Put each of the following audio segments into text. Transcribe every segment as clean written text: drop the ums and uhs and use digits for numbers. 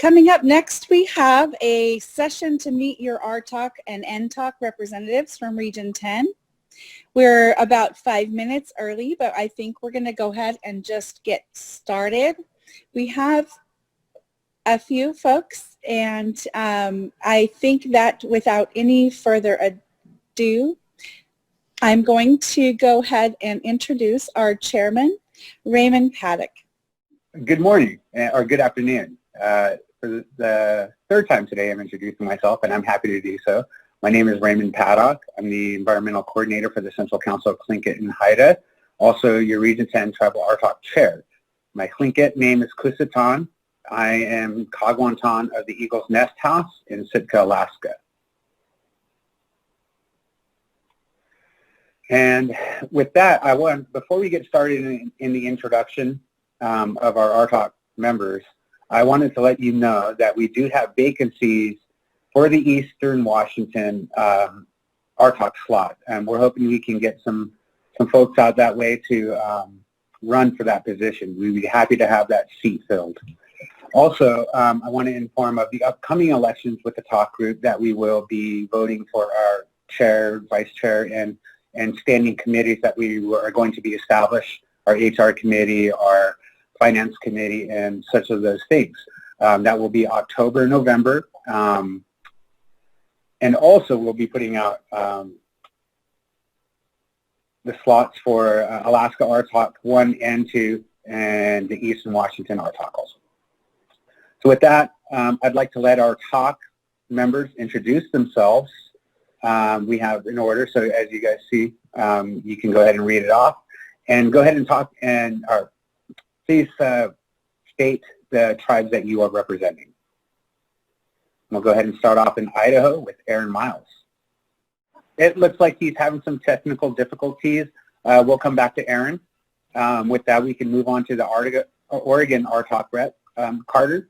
Coming up next, we have a session to meet your RTOC and NTOC representatives from Region 10. We're about 5 minutes early, but I think we're going to go ahead and just get started. We have a few folks, and I think that without any further ado, I'm going to go ahead and introduce our chairman, Raymond Paddock. Good morning, or good afternoon. For the third time today, I'm introducing myself, and I'm happy to do so. My name is Raymond Paddock. I'm the environmental coordinator for the Central Council of Tlingit and Haida, also your Region 10 Tribal RTOC chair. My Tlingit name is Kusatan. I am Kagwantan of the Eagle's Nest House in Sitka, Alaska. And with that, before we get started in the introduction of our RTOC members, I wanted to let you know that we do have vacancies for the Eastern Washington RTOC slot, and we're hoping we can get some folks out that way to run for that position. We'd be happy to have that seat filled. Also, I want to inform of the upcoming elections with the TOC group that we will be voting for our chair, vice chair, and standing committees that we are going to be established, our HR committee, our finance committee, and such of those things. That will be October, November. And also we'll be putting out the slots for Alaska RTOC 1 and 2 and the Eastern Washington RTOC also. So with that, I'd like to let our TOC members introduce themselves. We have in order, so as you guys see, you can go ahead and read it off. And go ahead and talk, and please state the tribes that you are representing. We'll go ahead and start off in Idaho with Aaron Miles. It looks like he's having some technical difficulties. We'll come back to Aaron. With that, we can move on to the Oregon RTOC rep, Carter.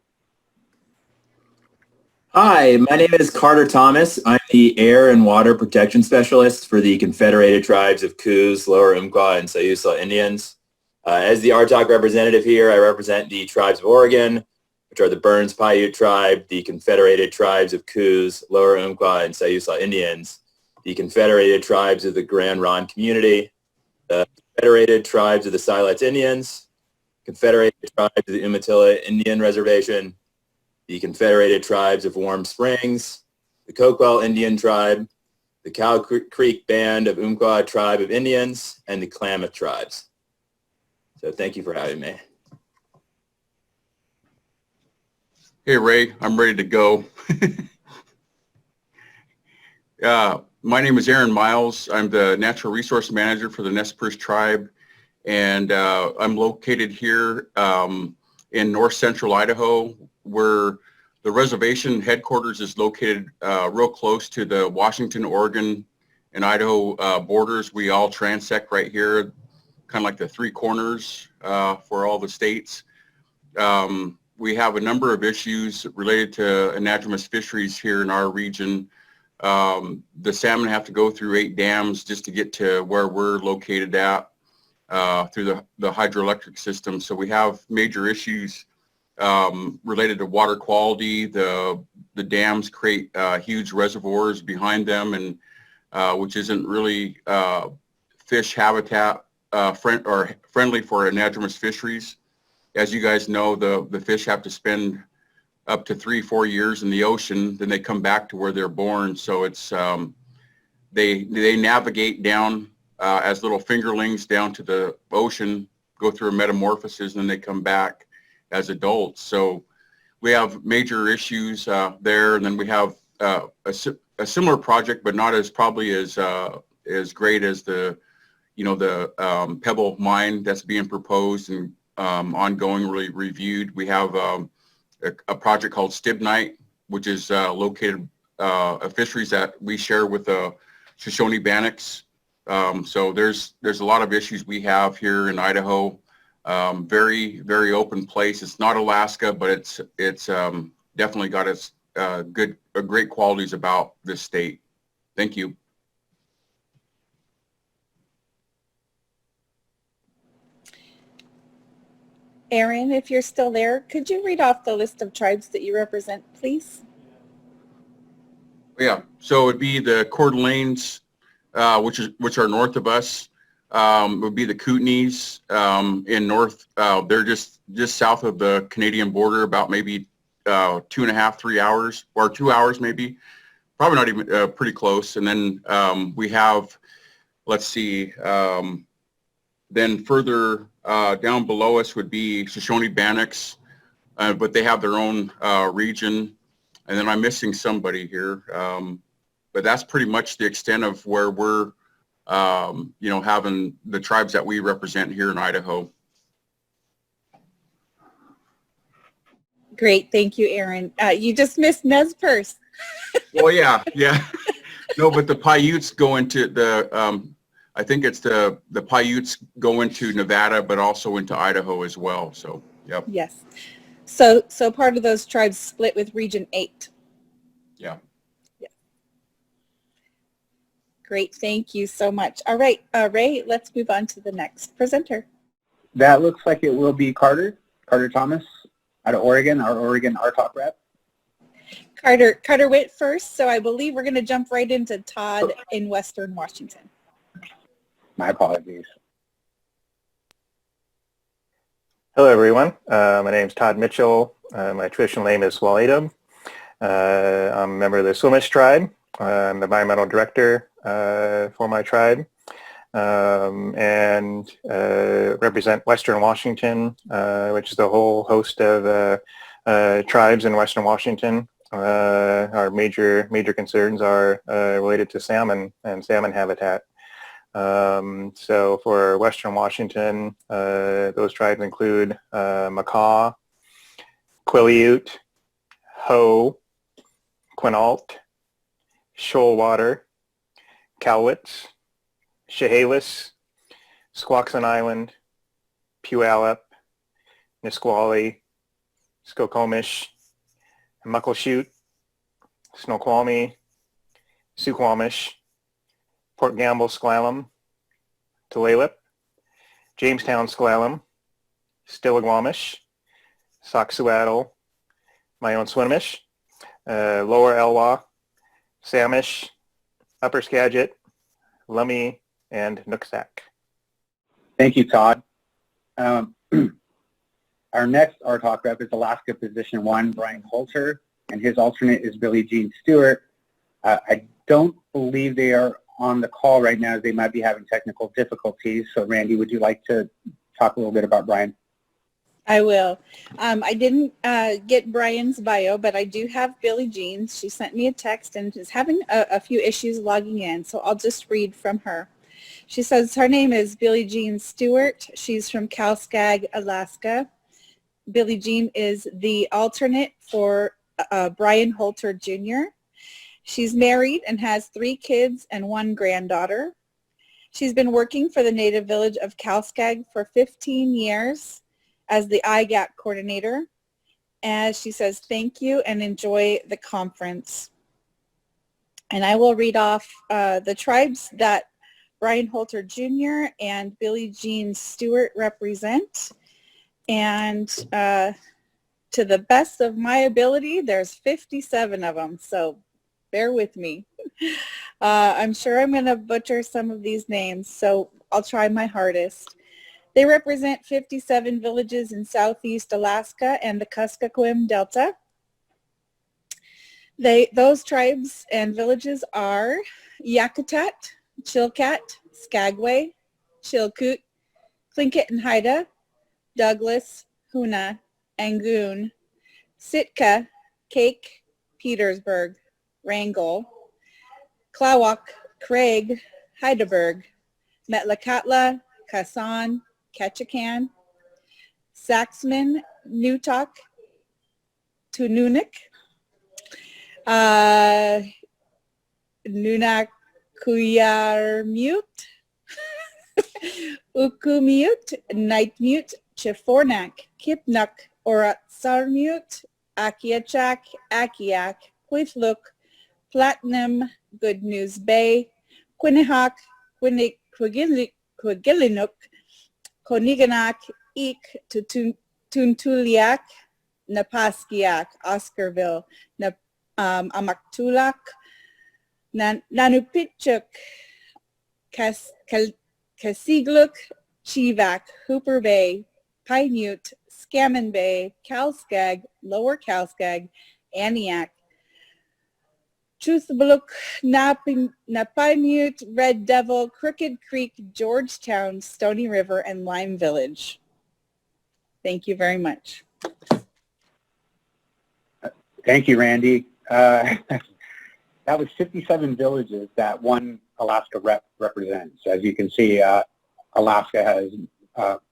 Hi, my name is Carter Thomas. I'm the Air and Water Protection Specialist for the Confederated Tribes of Coos, Lower Umpqua, and Sayusa Indians. As the RTOC representative here, I represent the tribes of Oregon, which are the Burns Paiute Tribe, the Confederated Tribes of Coos, Lower Umpqua, and Sayusa Indians, the Confederated Tribes of the Grand Ronde Community, the Confederated Tribes of the Siletz Indians, Confederated Tribes of the Umatilla Indian Reservation, the Confederated Tribes of Warm Springs, the Coquel Indian Tribe, the Cow Creek Band of Umpqua Tribe of Indians, and the Klamath Tribes. So thank you for having me. Hey, Ray, I'm ready to go. My name is Aaron Miles. I'm the Natural Resource Manager for the Nez Perce Tribe, and I'm located here in north central Idaho, where the reservation headquarters is located real close to the Washington, Oregon, and Idaho borders. We all transect right here, kind of like the three corners for all the states. We have a number of issues related to anadromous fisheries here in our region. The salmon have to go through 8 dams just to get to where we're located at through the hydroelectric system. So we have major issues related to water quality. The dams create huge reservoirs behind them, and which isn't really fish habitat friendly for anadromous fisheries. As you guys know, the fish have to spend up to 3-4 years in the ocean, then they come back to where they're born. So it's they navigate down as little fingerlings down to the ocean, go through a metamorphosis, and then they come back as adults. So we have major issues there, and then we have a similar project, but not as probably as great as the Pebble mine that's being proposed and ongoingly reviewed. We have a project called Stibnite, which is located a fisheries that we share with the Shoshone Bannocks. So there's a lot of issues we have here in Idaho. Very, very open place. It's not Alaska, but it's definitely got its great qualities about this state. Thank you. Aaron, if you're still there, could you read off the list of tribes that you represent, please? Yeah, so it would be the Coeur d'Alenes, which are north of us. It would be the Kootenays in north. They're just south of the Canadian border, about maybe 2.5, 3 hours, or 2 hours maybe. Probably not even pretty close. And then we have, let's see, then further down below us would be Shoshone-Bannocks, but they have their own region. And then I'm missing somebody here, but that's pretty much the extent of where we're, having the tribes that we represent here in Idaho. Great, thank you, Aaron. You just missed Nez Perce. Well, yeah. No, but the Paiutes go into the, I think it's the Paiutes go into Nevada, but also into Idaho as well. So, yep. Yes. So part of those tribes split with Region 8. Yeah. Great, thank you so much. All right, Ray, let's move on to the next presenter. That looks like it will be Carter Thomas out of Oregon, our Oregon RTOC rep. Carter went first, so I believe we're going to jump right into Todd in Western Washington. My apologies. Hello, everyone. My name is Todd Mitchell. My traditional name is Walatum. I'm a member of the Swinomish tribe. I'm the environmental director for my tribe and represent Western Washington, which is the whole host of tribes in Western Washington. Our major concerns are related to salmon and salmon habitat. So for Western Washington, those tribes include Makah, Quileute, Hoh, Quinault, Shoalwater, Cowlitz, Chehalis, Squaxin Island, Puyallup, Nisqually, Skokomish, Muckleshoot, Snoqualmie, Suquamish, Port Gamble, Sklallam, Tulalip, Jamestown, Sklallam, Stillaguamish, Saxuatl, my own Swinomish, Lower Elwha, Samish, Upper Skagit, Lummi, and Nooksack. Thank you, Todd. Our next RTOC rep is Alaska Position 1, Brian Holter, and his alternate is Billie Jean Stewart. I don't believe they are on the call right now. They might be having technical difficulties. So Randy, would you like to talk a little bit about Brian? I will. I didn't get Brian's bio, but I do have Billie Jean. She sent me a text and is having a few issues logging in, so I'll just read from her. She says her name is Billie Jean Stewart. She's from Calskag, Alaska. Billie Jean is the alternate for Brian Holter Jr. She's married and has 3 kids and 1 granddaughter. She's been working for the Native Village of Calskag for 15 years as the IGAC coordinator. As she says, thank you and enjoy the conference. And I will read off the tribes that Brian Holter Jr. and Billie Jean Stewart represent. And to the best of my ability, there's 57 of them, so bear with me. I'm sure I'm going to butcher some of these names, so I'll try my hardest. They represent 57 villages in southeast Alaska and the Kuskokwim Delta. Those tribes and villages are Yakutat, Chilkat, Skagway, Chilkoot, Tlingit and Haida, Douglas, Hoona, Angoon, Sitka, Cake, Petersburg, Wrangell, Klawak, Craig, Heidelberg, Metlakatla, Kasan, Ketchikan, Saxman, Newtok, Tununik, Nunakuyarmute, Ukumute, Nightmute, Chifornak, Kipnuk, Oratsarmute, Akiachak, Akiak, Huithluk, Platinum, Good News Bay, Quinnihock, Quigilinook, Koniganak, Eek, Tuntuliak, Napaskiak, Oscarville, Amaktulak, Nanupitchuk, Kasigluk, Chivak, Hooper Bay, Pinute, Scammon Bay, Calskag, Lower Calskag, Aniak, Truthbaluk, Napinute, Red Devil, Crooked Creek, Georgetown, Stony River, and Lime Village. Thank you very much. Thank you, Randy. That was 57 villages that one Alaska rep represents. As you can see, Alaska has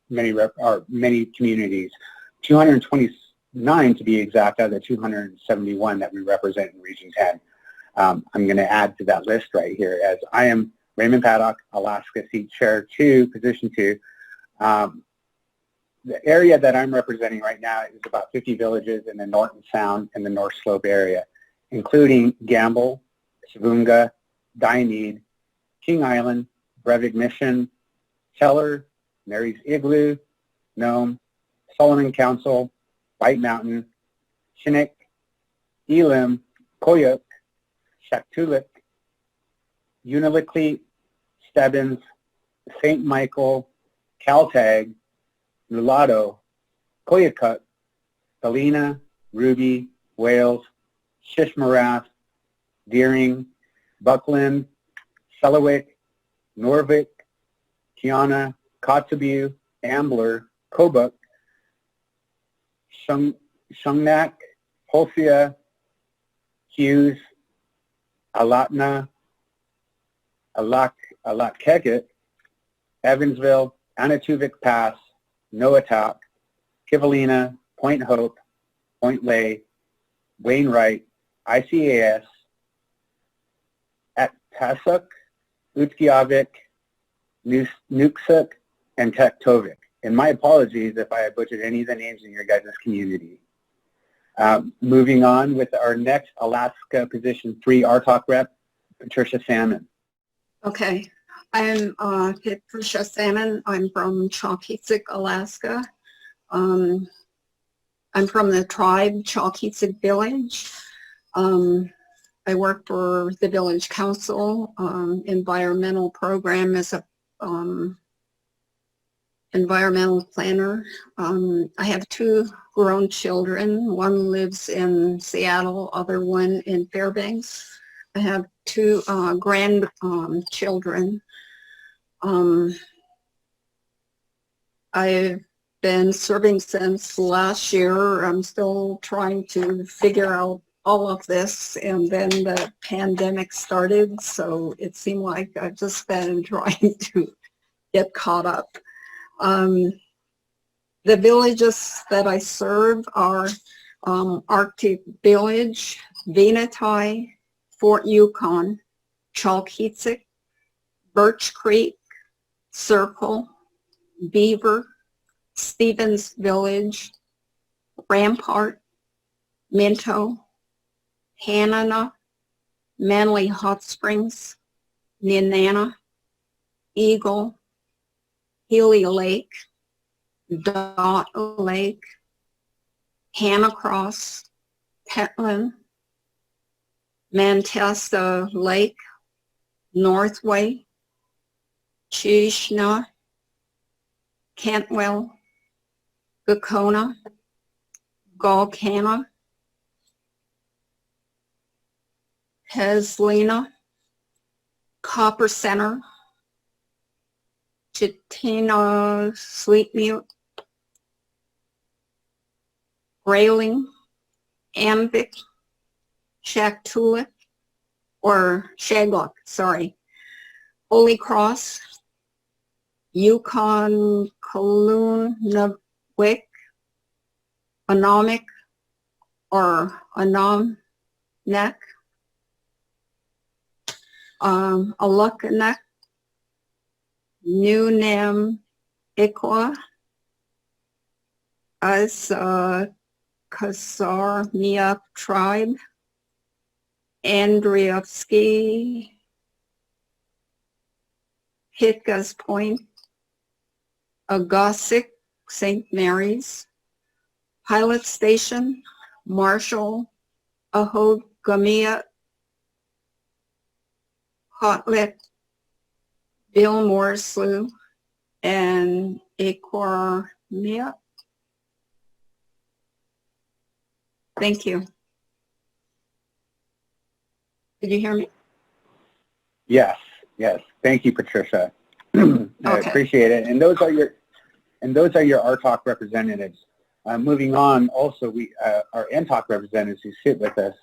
many communities, 229 to be exact, out of the 271 that we represent in Region 10. I'm going to add to that list right here, as I am Raymond Paddock, Alaska Seat Chair 2, Position 2. The area that I'm representing right now is about 50 villages in the Norton Sound and the North Slope area, including Gamble, Savunga, Diomede, King Island, Brevig Mission, Teller, Mary's Igloo, Nome, Solomon Council, White Mountain, Chinook, Elim, Koyuk, Shaktoolik, Unalakleet, Stebbins, St. Michael, Caltag, Nulato, Koyukuk, Galena, Ruby, Wales, Shishmarath, Deering, Buckland, Selawik, Norvik, Kiana, Kotzebue, Ambler, Kobuk, Shungnak, Holsia, Hughes, Alatna, Alatkeket, Evansville, Anatuvik Pass, Noatak, Kivalina, Point Hope, Point Lay, Wainwright, ICAS, Tasuk, Utqiagvik, Nuksuk, and Tektovik. And my apologies if I butchered any of the names in your guys' community. Moving on with our next Alaska Position 3 RTOC rep, Patricia Salmon. Okay, I'm Patricia Salmon. I'm from Chalkeetzik, Alaska. I'm from the tribe Chalkeetzik Village. I work for the Village Council environmental program as a environmental planner. I have 2 grown children. One lives in Seattle, other one in Fairbanks. I have 2 grandchildren. I've been serving since last year. I'm still trying to figure out all of this, and then the pandemic started, so it seemed like I've just been trying to get caught up. The villages that I serve are Arctic Village, Venati, Fort Yukon, Chalkeetzik, Birch Creek, Circle, Beaver, Stevens Village, Rampart, Minto, Hanana, Manly Hot Springs, Nenana, Eagle, Healy Lake, Dot Lake, Hannah Cross, Petland, Mantesta Lake, Northway, Chishna, Cantwell, Gakona, Galcana, Heslina, Copper Center, Chitina Sweetmute, Grayling, Ambic, Shaktoolik, or Shaglock, sorry, Holy Cross, Yukon, Kalunavik, Anomic, or Anomnek, Alukkanek, Nunam Ikwa, as Kasar Miak tribe, Andrievsky, Hitkas Point, Agosic, St. Mary's, Pilot Station, Marshall, Ahogamia, Hotlet, Billmore Slough, and Equarmia. Thank you. Did you hear me? Yes, yes. Thank you, Patricia. I appreciate it. And those are your RTOC representatives. Moving on, also our NTOC representatives who sit with us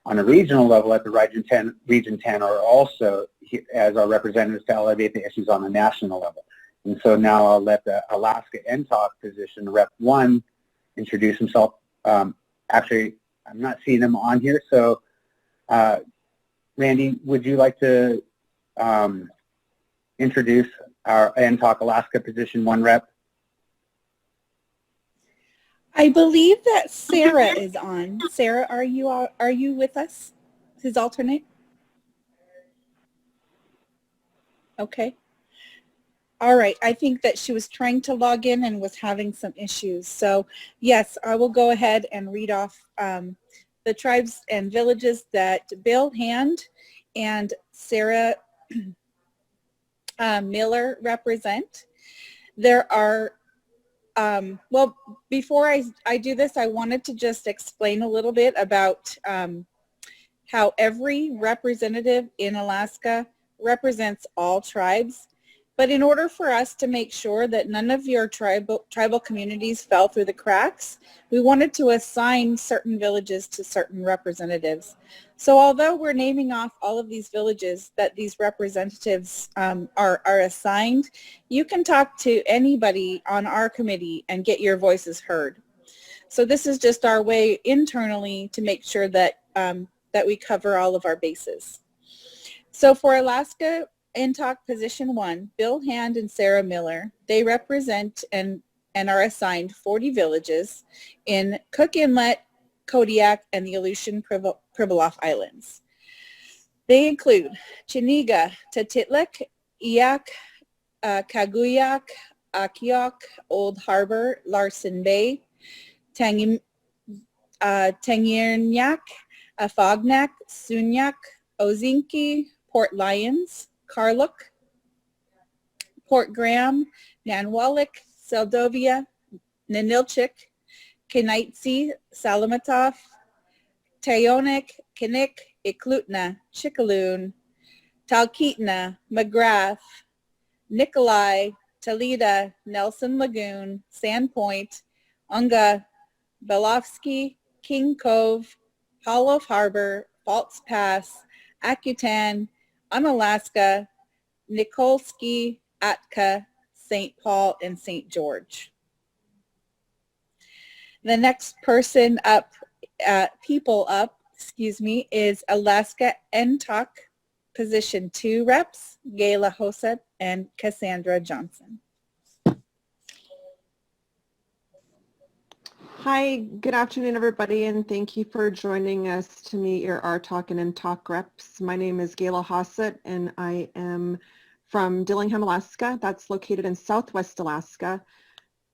on a regional level at the Region 10 are also as our representatives to elevate the issues on a national level. And so now I'll let the Alaska NTOC position, Rep 1, introduce himself. Actually, I'm not seeing him on here, so Randy, would you like to introduce our NTOC Alaska Position 1 rep? I believe that Sarah is on. Sarah, are you with us? His alternate? Okay. All right. I think that she was trying to log in and was having some issues. So yes, I will go ahead and read off the tribes and villages that Bill Hand and Sarah Miller represent. There are, well, before I do this, I wanted to just explain a little bit about how every representative in Alaska represents all tribes. But in order for us to make sure that none of your tribal communities fell through the cracks, we wanted to assign certain villages to certain representatives. So although we're naming off all of these villages that these representatives are assigned, you can talk to anybody on our committee and get your voices heard. So this is just our way internally to make sure that, that we cover all of our bases. So for Alaska NTOC Position 1, Bill Hand and Sarah Miller, they represent and are assigned 40 villages in Cook Inlet, Kodiak, and the Aleutian Pribilof Islands. They include Chiniga, Tatitlek, Eyak, Kaguyak, Akiok, Old Harbor, Larson Bay, Tangierniak, Afognak, Sunyak, Ozinki, Port Lions, Karluk, Port Graham, Nanwalik, Seldovia, Ninilchik, Kenaitsi, Salamatov, Tayonik, Kinnick, Iklutna, Chicaloon, Talkeetna, McGrath, Nikolai, Toledo, Nelson Lagoon, Sandpoint, Unga, Belovsky, King Cove, Hollow Harbor, False Pass, Akutan, Unalaska, Nikolsky, Atka, St. Paul, and St. George. The next person up, is Alaska NTOC Position 2 reps, Gayla Hosset and Cassandra Johnson. Hi, good afternoon, everybody, and thank you for joining us to meet your RTOC and NTOC reps. My name is Gayla Hosset, and I am from Dillingham, Alaska. That's located in Southwest Alaska.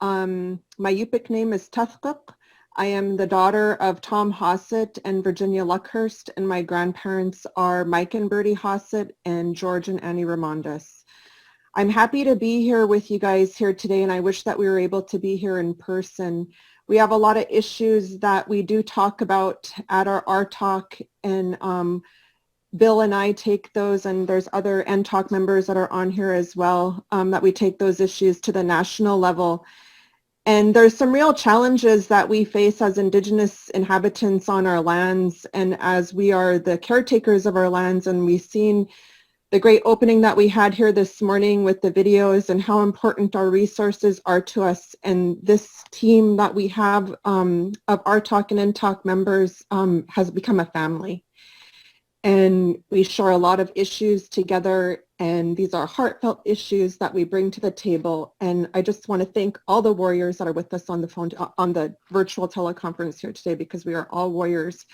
My Yupik name is Tuthkuk. I am the daughter of Tom Hosset and Virginia Luckhurst, and my grandparents are Mike and Bertie Hosset and George and Annie Ramondas. I'm happy to be here with you guys here today, and I wish that we were able to be here in person. We have a lot of issues that we do talk about at our RTOC, and Bill and I take those, and there's other NTOC members that are on here as well, that we take those issues to the national level. And there's some real challenges that we face as Indigenous inhabitants on our lands, and as we are the caretakers of our lands, and we've seen the great opening that we had here this morning with the videos and how important our resources are to us. And this team that we have of RTOC and NTOC members has become a family. And we share a lot of issues together, and these are heartfelt issues that we bring to the table. And I just want to thank all the warriors that are with us on the phone, on the virtual teleconference here today, because we are all warriors.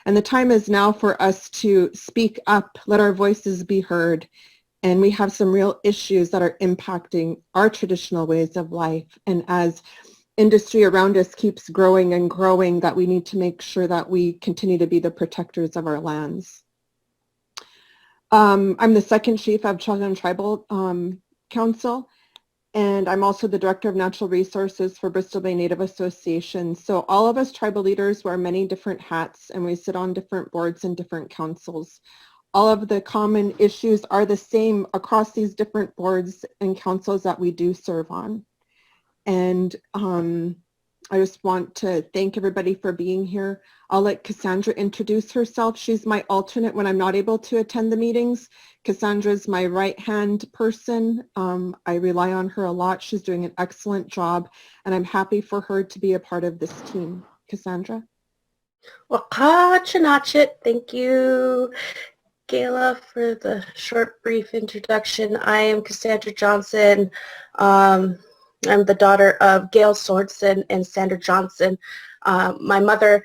And the time is now for us to speak up, let our voices be heard. And we have some real issues that are impacting our traditional ways of life. And as industry around us keeps growing and growing, that we need to make sure that we continue to be the protectors of our lands. I'm the second chief of Chilliwack Tribal Council, and I'm also the Director of Natural Resources for Bristol Bay Native Association. So all of us tribal leaders wear many different hats, and we sit on different boards and different councils. All of the common issues are the same across these different boards and councils that we do serve on. And I just want to thank everybody for being here. I'll let Cassandra introduce herself. She's my alternate when I'm not able to attend the meetings. Cassandra's my right-hand person. I rely on her a lot. She's doing an excellent job, and I'm happy for her to be a part of this team. Cassandra? Well, Kachanachit, thank you, Gayla, for the short, brief introduction. I am Cassandra Johnson. I'm the daughter of Gail Sorensen and Sandra Johnson. My mother,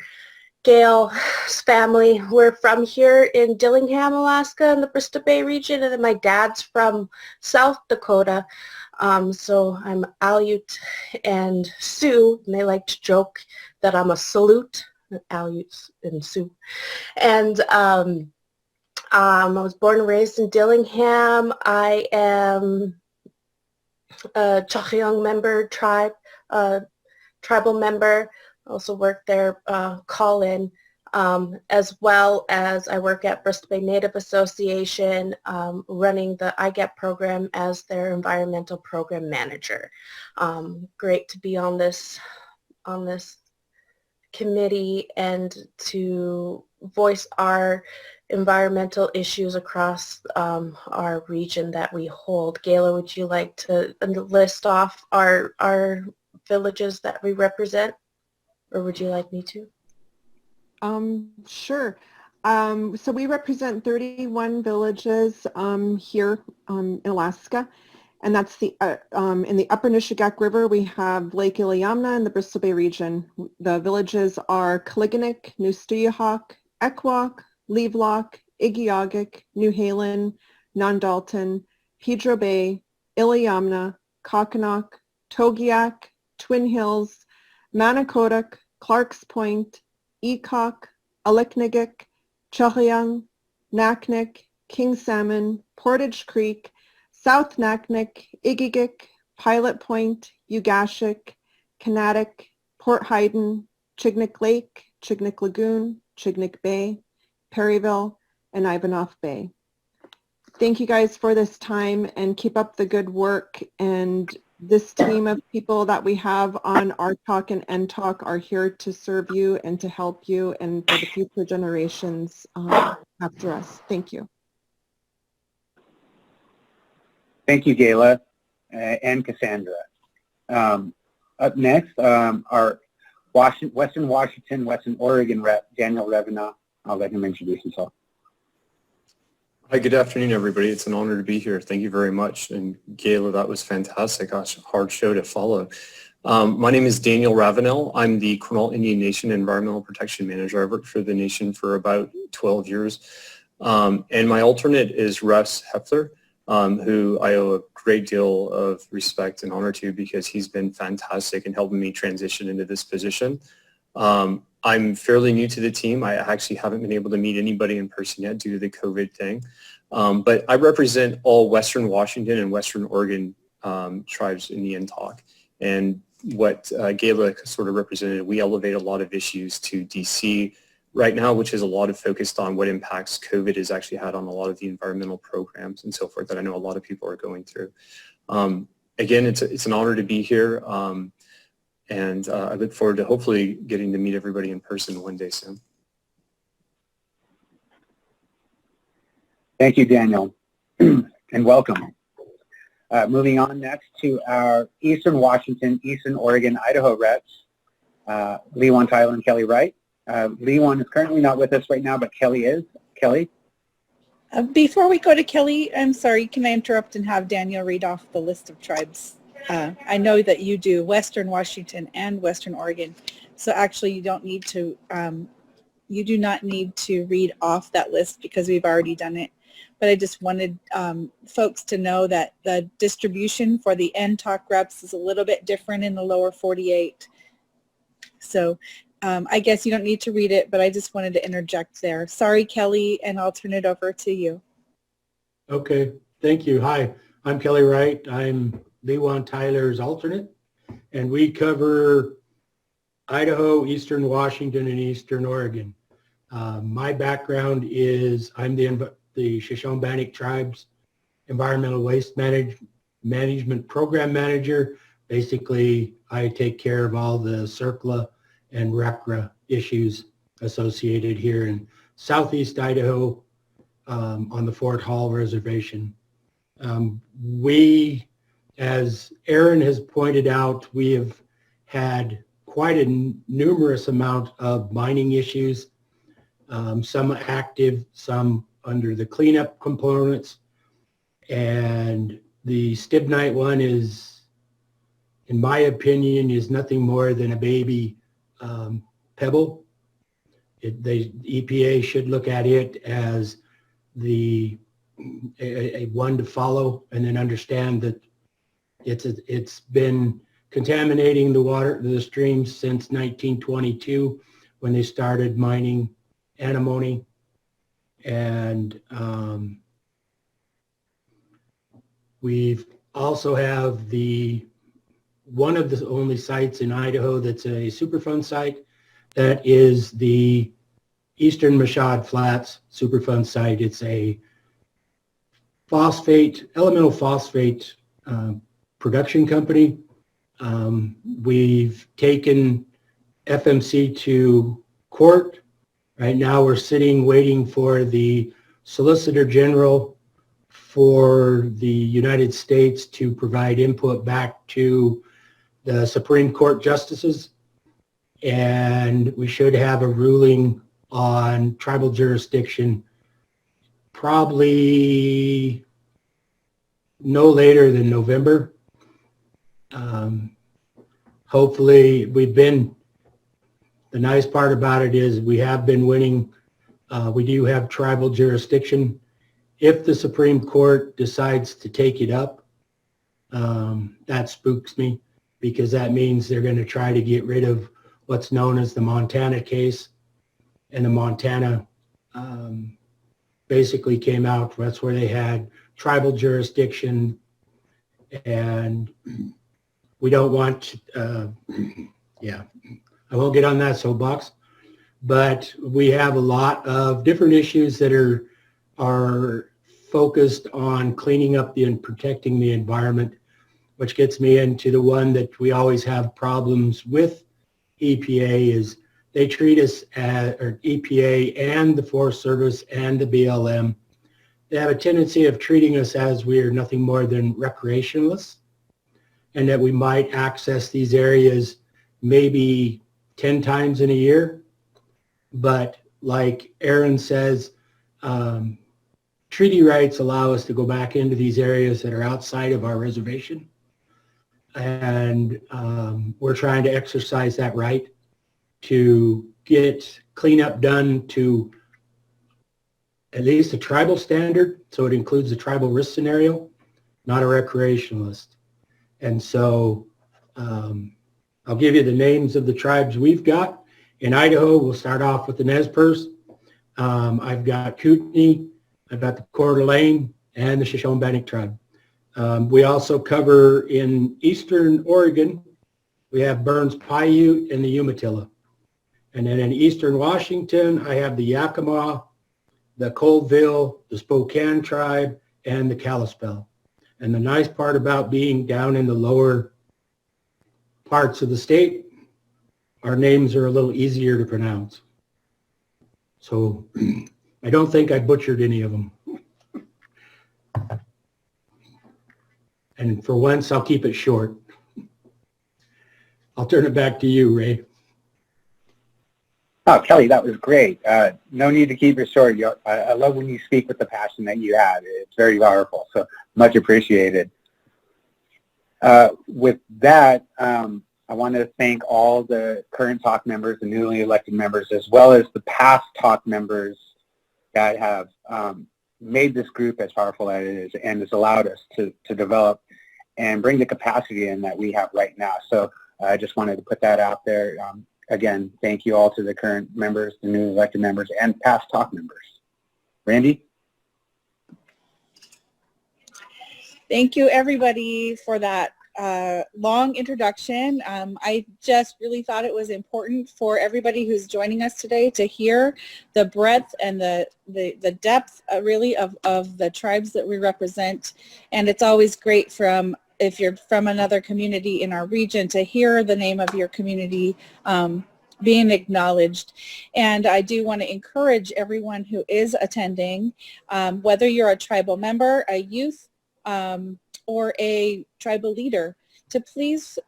Gail's family, we're from here in Dillingham, Alaska, in the Bristol Bay region, and then my dad's from South Dakota. So I'm Aleut and Sioux, and they like to joke that I'm a salute, Aleut and Sioux. And I was born and raised in Dillingham. I am a Chachiang member, tribal member. Also work there, call-in, as well as I work at Bristol Bay Native Association, running the IGEP program as their environmental program manager. Great to be on this committee and to voice our environmental issues across our region that we hold. Gayla, would you like to list off our villages that we represent, or would you like me to? Sure. So we represent 31 villages here in Alaska, and that's the in the Upper Nishigack River. We have Lake Iliamna in the Bristol Bay region. The villages are Kaliganik, New Stuyahawk, Ekwok, Levelock, Igiugig, New Halen, Non-Dalton, Pedro Bay, Iliamna, Kokkinok, Togiak, Twin Hills, Manakotuk, Clark's Point, Ecock, Aleknigik, Chahyang, Naknek, King Salmon, Portage Creek, South Naknek, Igigik, Pilot Point, Ugashik, Kanatic, Port Hayden, Chignik Lake, Chignik Lagoon, Chignik Bay, Perryville, and Ivanhoe Bay. Thank you guys for this time, and keep up the good work. And this team of people that we have on RTOC and NTOC are here to serve you and to help you and for the future generations after us. Thank you. Thank you, Gayla and Cassandra. Up next, our Western Washington, Western Oregon rep, Daniel Ravenel. I'll let him introduce himself. Hi, good afternoon, everybody. It's an honor to be here. Thank you very much. And Gayla, that was fantastic. Gosh, hard show to follow. My name is Daniel Ravenel. I'm the Quinault Indian Nation Environmental Protection Manager. I've worked for the nation for about 12 years. And my alternate is Russ Heffler, who I owe a great deal of respect and honor to because he's been fantastic in helping me transition into this position. I'm fairly new to the team. I actually haven't been able to meet anybody in person yet due to the COVID thing. But I represent all Western Washington and Western Oregon tribes in the NTOC. And what Gayla sort of represented, we elevate a lot of issues to DC right now, which is a lot of focused on what impacts COVID has actually had on a lot of the environmental programs and so forth that I know a lot of people are going through. Again, it's an honor to be here. And I look forward to hopefully getting to meet everybody in person one day soon. Thank you, Daniel, and welcome. Moving on next to our Eastern Washington, Eastern Oregon, Idaho reps, Lewan Tyler and Kelly Wright. Lewan is currently not with us right now, but Kelly is. Kelly? Before we go to Kelly, I'm sorry, can I interrupt and have Daniel read off the list of tribes? I know that you do Western Washington and Western Oregon, so actually you don't need to you do not need to read off that list because we've already done it. But I just wanted folks to know that the distribution for the NTOC reps is a little bit different in the lower 48. So I guess you don't need to read it, but I just wanted to interject there. Sorry, Kelly, and I'll turn it over to you. Okay, thank you. Hi, I'm Kelly Wright. I'm Lewan Tyler's alternate, and we cover Idaho, Eastern Washington, and Eastern Oregon. My background is I'm the Shoshone-Bannock Tribes Environmental Waste Management Program Manager. Basically, I take care of all the CERCLA and RCRA issues associated here in Southeast Idaho on the Fort Hall Reservation. We, as Aaron has pointed out, we have had quite a numerous amount of mining issues, some active, some under the cleanup components, and the stibnite one is, in my opinion, is nothing more than a baby pebble. The EPA should look at it as a one to follow, and then understand that it's been contaminating the water, the streams since 1922 when they started mining antimony. And we've also have one of the only sites in Idaho that's a Superfund site, that is the Eastern Mashad Flats Superfund site. It's a elemental phosphate production company. We've taken FMC to court. Right now we're sitting waiting for the Solicitor General for the United States to provide input back to the Supreme Court justices, and we should have a ruling on tribal jurisdiction probably no later than November. Hopefully, the nice part about it is we have been winning. We do have tribal jurisdiction. If the Supreme Court decides to take it up, that spooks me, because that means they're going to try to get rid of what's known as the Montana case. And the Montana basically came out, that's where they had tribal jurisdiction, and we don't want, I won't get on that soapbox, but we have a lot of different issues that are focused on cleaning up and protecting the environment, which gets me into the one that we always have problems with EPA is they treat us or EPA and the Forest Service and the BLM, they have a tendency of treating us as we are nothing more than recreationalists, and that we might access these areas maybe 10 times in a year. But like Aaron says, treaty rights allow us to go back into these areas that are outside of our reservation. And we're trying to exercise that right to get cleanup done to at least a tribal standard. So it includes a tribal risk scenario, not a recreationalist. And so I'll give you the names of the tribes we've got. In Idaho, we'll start off with the Nez Perce. I've got Kootenai, I've got the Coeur d'Alene, and the Shoshone-Bannock tribe. We also cover in Eastern Oregon, we have Burns Paiute and the Umatilla. And then in Eastern Washington, I have the Yakima, the Colville, the Spokane tribe, and the Kalispel. And the nice part about being down in the lower parts of the state, our names are a little easier to pronounce. So I don't think I butchered any of them. And for once, I'll keep it short. I'll turn it back to you, Ray. Oh, Kelly, that was great. No need to keep it short. I love when you speak with the passion that you have. It's very powerful, so much appreciated. With that, I want to thank all the current TOC members, the newly elected members, as well as the past TOC members that have made this group as powerful as it is and has allowed us to develop and bring the capacity in that we have right now. So I just wanted to put that out there. Again, thank you all to the current members, the newly elected members, and past TOC members. Randy? Thank you, everybody, for that long introduction. I just really thought it was important for everybody who's joining us today to hear the breadth and the depth, really, of the tribes that we represent. And it's always great if you're from another community in our region to hear the name of your community being acknowledged. And I do want to encourage everyone who is attending, whether you're a tribal member, a youth, or a tribal leader, to please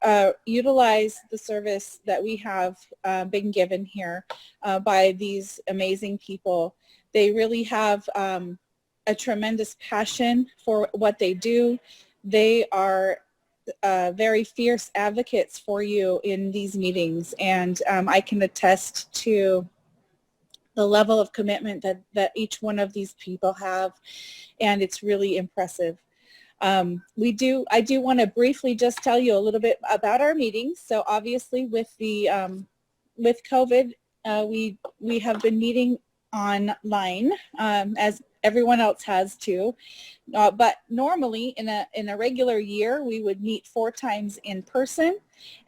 utilize the service that we have been given here by these amazing people. They really have a tremendous passion for what they do. They are very fierce advocates for you in these meetings, and I can attest to the level of commitment that each one of these people have, and it's really impressive. I do want to briefly just tell you a little bit about our meetings. So obviously with with COVID, we have been meeting online, as everyone else has too. But normally in a regular year, we would meet 4 times in person,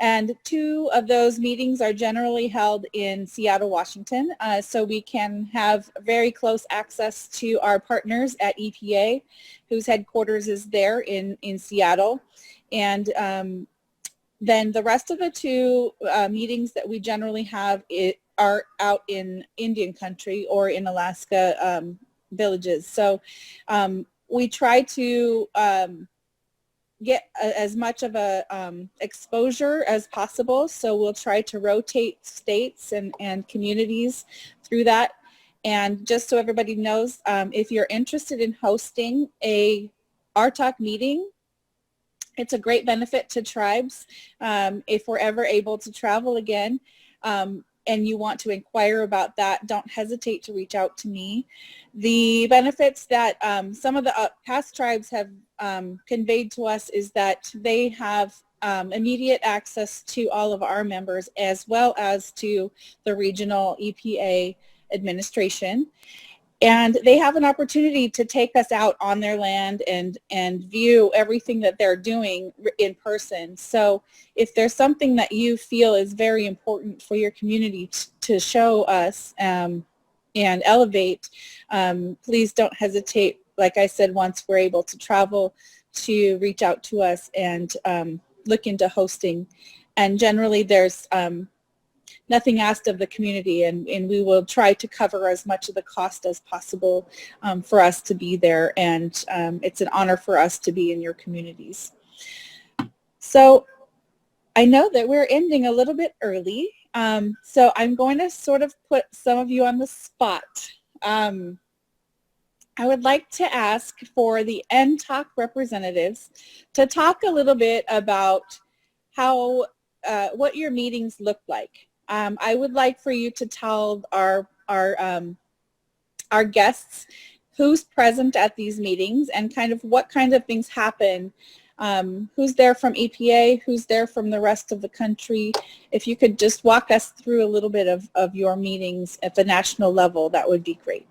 and 2 of those meetings are generally held in Seattle, Washington, so we can have very close access to our partners at EPA, whose headquarters is there in Seattle. And then the rest of the 2 meetings that we generally have are out in Indian country or in Alaska villages. So we try to get as much of a exposure as possible. So we'll try to rotate states and communities through that. And just so everybody knows, if you're interested in hosting a RTOC meeting, it's a great benefit to tribes. If we're ever able to travel again, and you want to inquire about that, don't hesitate to reach out to me. The benefits that some of the past tribes have conveyed to us is that they have immediate access to all of our members, as well as to the regional EPA administration. And they have an opportunity to take us out on their land and view everything that they're doing in person. So if there's something that you feel is very important for your community to show us and elevate, please don't hesitate, like I said, once we're able to travel, to reach out to us and look into hosting. And generally there's nothing asked of the community, and we will try to cover as much of the cost as possible for us to be there, and it's an honor for us to be in your communities. So I know that we're ending a little bit early, so I'm going to sort of put some of you on the spot. I would like to ask for the NTOC representatives to talk a little bit about how what your meetings look like. I would like for you to tell our guests who's present at these meetings and kind of what kind of things happen. Who's there from EPA, who's there from the rest of the country. If you could just walk us through a little bit of your meetings at the national level, that would be great.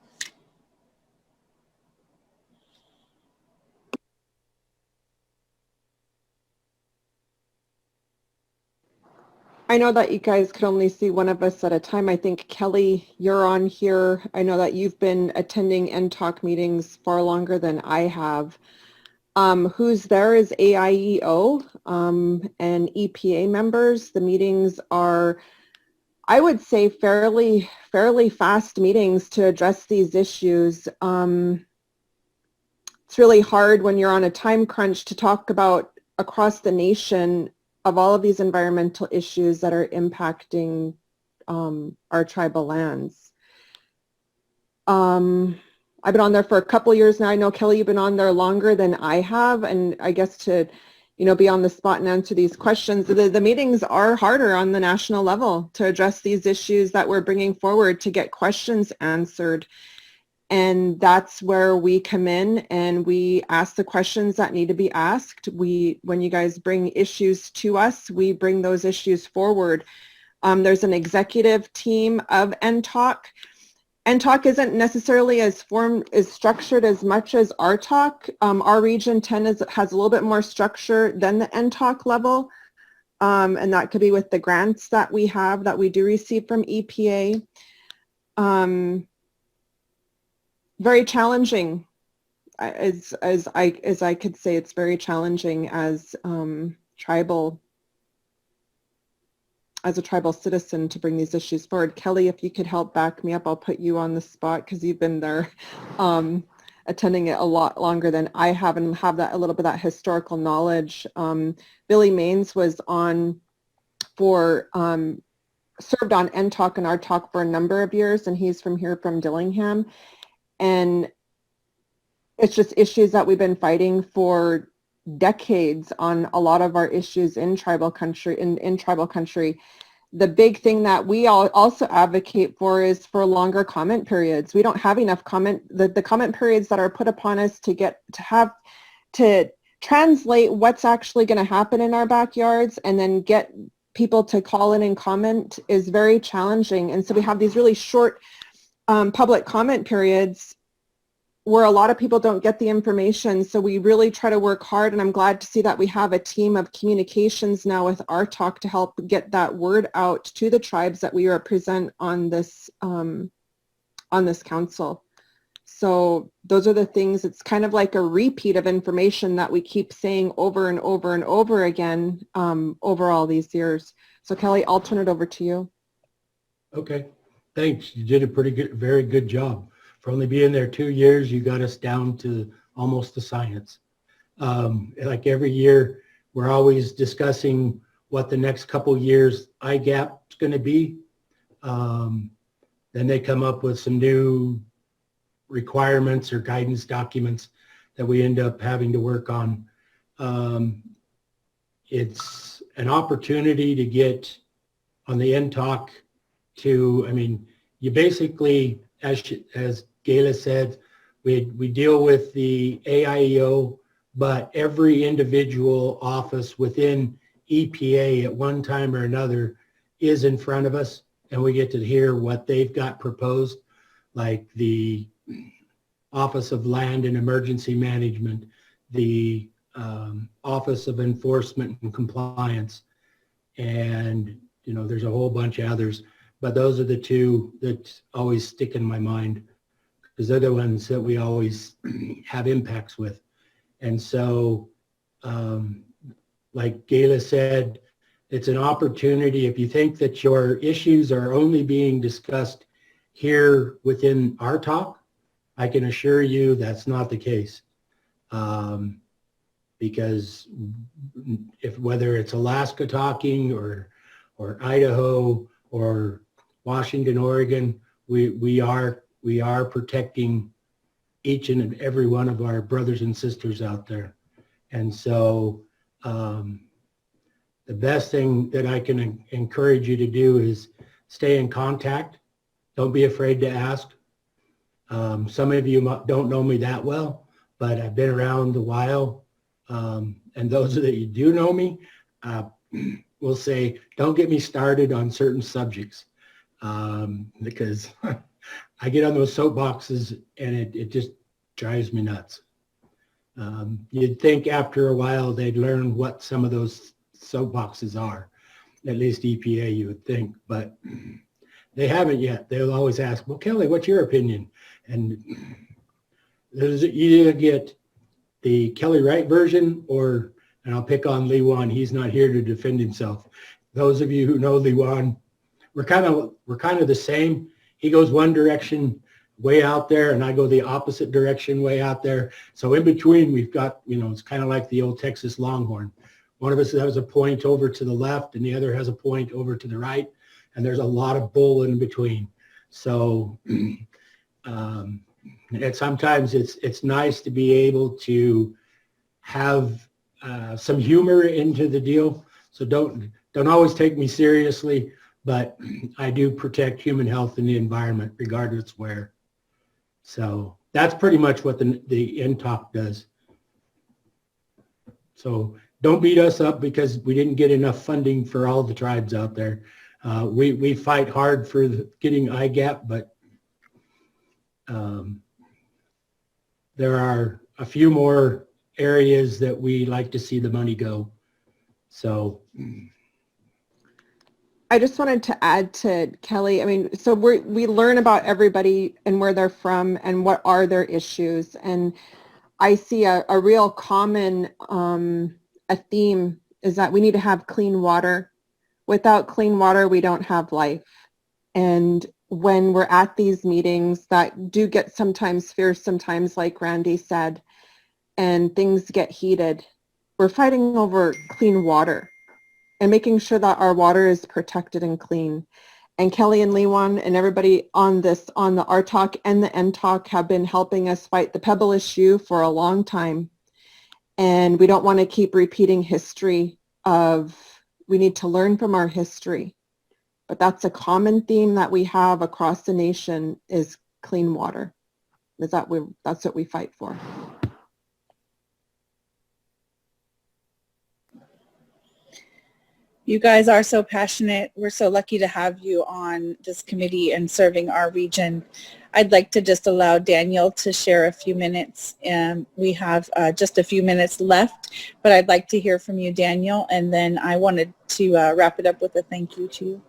I know that you guys could only see one of us at a time. I think, Kelly, you're on here. I know that you've been attending NTOC meetings far longer than I have. Who's there is AIEO and EPA members. The meetings are, I would say, fairly fast meetings to address these issues. It's really hard when you're on a time crunch to talk about across the nation of all of these environmental issues that are impacting our tribal lands. I've been on there for a couple years now. I know, Kelly, you've been on there longer than I have, and I guess to be on the spot and answer these questions. The meetings are harder on the national level to address these issues that we're bringing forward, to get questions answered. And that's where we come in and we ask the questions that need to be asked. When you guys bring issues to us, we bring those issues forward. There's an executive team of NTOC. NTOC isn't necessarily as structured as much as RTOC. Our Region 10 has a little bit more structure than the NTOC level. And that could be with the grants that we have, that we do receive from EPA. Very challenging, as I could say, it's very challenging as a tribal citizen to bring these issues forward. Kelly, if you could help back me up, I'll put you on the spot because you've been there attending it a lot longer than I have and have that a little bit of that historical knowledge. Billie Maines was on for served on NTOC and RTOC for a number of years, and he's from here from Dillingham. And it's just issues that we've been fighting for decades on a lot of our issues in tribal country. The big thing that we also advocate for is for longer comment periods. We don't have enough the comment periods that are put upon us to translate what's actually going to happen in our backyards and then get people to call in and comment is very challenging. And so we have these really short public comment periods where a lot of people don't get the information. So we really try to work hard, and I'm glad to see that we have a team of communications now with RTOC to help get that word out to the tribes that we represent on this council. So those are the things. It's kind of like a repeat of information that we keep saying over and over and over again over all these years. So Kelly, I'll turn it over to you. Okay, thanks. You did a very good job. For only being there 2 years, you got us down to almost the science. Like every year, we're always discussing what the next couple years IGAP is going to be. Then they come up with some new requirements or guidance documents that we end up having to work on. It's an opportunity to get on the NTOC to, you basically, as Gayla said, we deal with the AIEO, but every individual office within EPA at one time or another is in front of us, and we get to hear what they've got proposed, like the Office of Land and Emergency Management, the Office of Enforcement and Compliance, and there's a whole bunch of others. But those are the two that always stick in my mind because they're the ones that we always have impacts with. And so, like Gayla said, it's an opportunity. If you think that your issues are only being discussed here within RTOC, I can assure you that's not the case. Because whether it's Alaska talking or Idaho or Washington, Oregon, we are protecting each and every one of our brothers and sisters out there. And so the best thing that I can encourage you to do is stay in contact. Don't be afraid to ask. Some of you don't know me that well, but I've been around a while. And those that you do know me will say, don't get me started on certain subjects because I get on those soapboxes and it just drives me nuts. You'd think after a while they'd learn what some of those soapboxes are, at least EPA you would think, but they haven't yet. They'll always ask, well, Kelly, what's your opinion? And you either get the Kelly Wright version and I'll pick on Lee Wan. He's not here to defend himself. Those of you who know Lee Wan, we're kind of the same. He goes one direction way out there and I go the opposite direction way out there. So in between we've got, it's kind of like the old Texas Longhorn. One of us has a point over to the left and the other has a point over to the right. And there's a lot of bull in between. So and sometimes it's nice to be able to have some humor into the deal. So don't always take me seriously, but I do protect human health and the environment regardless where. So that's pretty much what the NTOC does. So don't beat us up because we didn't get enough funding for all the tribes out there. We fight hard for getting IGAP, but there are a few more areas that we like to see the money go. So I just wanted to add to Kelly. I mean, so we learn about everybody and where they're from and what are their issues. And I see a real common a theme is that we need to have clean water. Without clean water, we don't have life. And when we're at these meetings that do get sometimes fierce, sometimes like Randy said, and things get heated, we're fighting over clean water and making sure that our water is protected and clean. And Kelly and Lewan and everybody on the RTOC and the NTOC have been helping us fight the Pebble issue for a long time. And we don't want to keep repeating history we need to learn from our history. But that's a common theme that we have across the nation is clean water. That's what we fight for. You guys are so passionate. We're so lucky to have you on this committee and serving our region. I'd like to just allow Daniel to share a few minutes. We have just a few minutes left, but I'd like to hear from you, Daniel, and then I wanted to wrap it up with a thank you to you.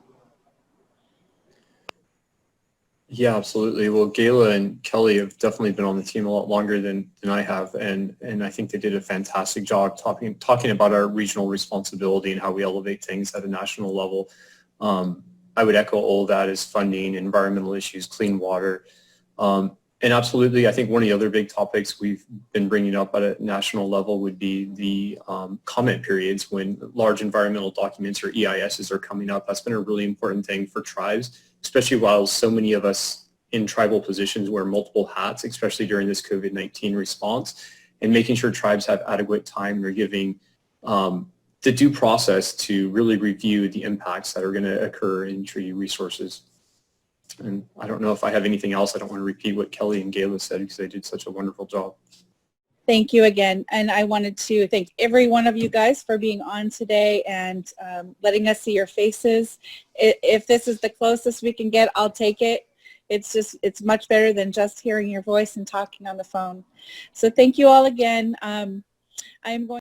Yeah, absolutely. Well, Gayla and Kelly have definitely been on the team a lot longer than I have, and I think they did a fantastic job talking about our regional responsibility and how we elevate things at a national level. I would echo all of that as funding, environmental issues, clean water, and absolutely, I think one of the other big topics we've been bringing up at a national level would be the comment periods when large environmental documents or EISs are coming up. That's been a really important thing for tribes, especially while so many of us in tribal positions wear multiple hats, especially during this COVID-19 response, and making sure tribes have adequate time. They're giving the due process to really review the impacts that are going to occur in treaty resources. And I don't know if I have anything else. I don't want to repeat what Kelly and Gayla said because they did such a wonderful job. Thank you again. And I wanted to thank every one of you guys for being on today and letting us see your faces. If this is the closest we can get, I'll take it. It's much better than just hearing your voice and talking on the phone. So thank you all again. I am going